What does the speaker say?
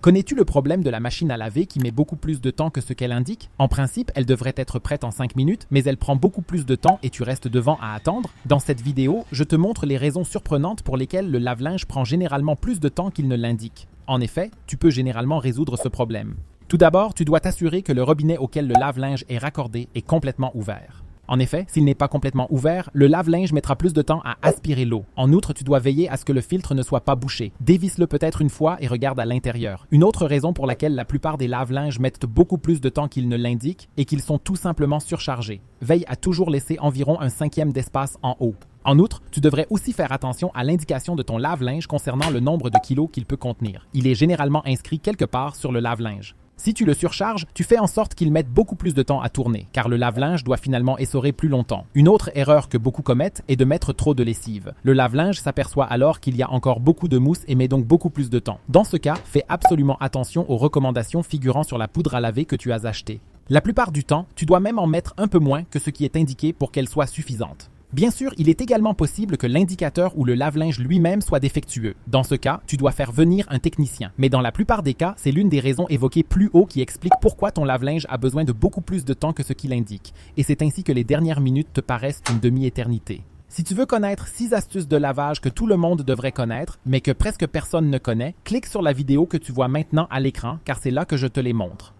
Connais-tu le problème de la machine à laver qui met beaucoup plus de temps que ce qu'elle indique? En principe, elle devrait être prête en 5 minutes, mais elle prend beaucoup plus de temps et tu restes devant à attendre. Dans cette vidéo, je te montre les raisons surprenantes pour lesquelles le lave-linge prend généralement plus de temps qu'il ne l'indique. En effet, tu peux généralement résoudre ce problème. Tout d'abord, tu dois t'assurer que le robinet auquel le lave-linge est raccordé est complètement ouvert. En effet, s'il n'est pas complètement ouvert, le lave-linge mettra plus de temps à aspirer l'eau. En outre, tu dois veiller à ce que le filtre ne soit pas bouché. Dévisse-le peut-être une fois et regarde à l'intérieur. Une autre raison pour laquelle la plupart des lave-linges mettent beaucoup plus de temps qu'ils ne l'indiquent est qu'ils sont tout simplement surchargés. Veille à toujours laisser environ un 1/5 d'espace en haut. En outre, tu devrais aussi faire attention à l'indication de ton lave-linge concernant le nombre de kilos qu'il peut contenir. Il est généralement inscrit quelque part sur le lave-linge. Si tu le surcharges, tu fais en sorte qu'il mette beaucoup plus de temps à tourner, car le lave-linge doit finalement essorer plus longtemps. Une autre erreur que beaucoup commettent est de mettre trop de lessive. Le lave-linge s'aperçoit alors qu'il y a encore beaucoup de mousse et met donc beaucoup plus de temps. Dans ce cas, fais absolument attention aux recommandations figurant sur la poudre à laver que tu as achetée. La plupart du temps, tu dois même en mettre un peu moins que ce qui est indiqué pour qu'elle soit suffisante. Bien sûr, il est également possible que l'indicateur ou le lave-linge lui-même soit défectueux. Dans ce cas, tu dois faire venir un technicien. Mais dans la plupart des cas, c'est l'une des raisons évoquées plus haut qui explique pourquoi ton lave-linge a besoin de beaucoup plus de temps que ce qu'il indique. Et c'est ainsi que les dernières minutes te paraissent une demi-éternité. Si tu veux connaître 6 astuces de lavage que tout le monde devrait connaître, mais que presque personne ne connaît, clique sur la vidéo que tu vois maintenant à l'écran, car c'est là que je te les montre.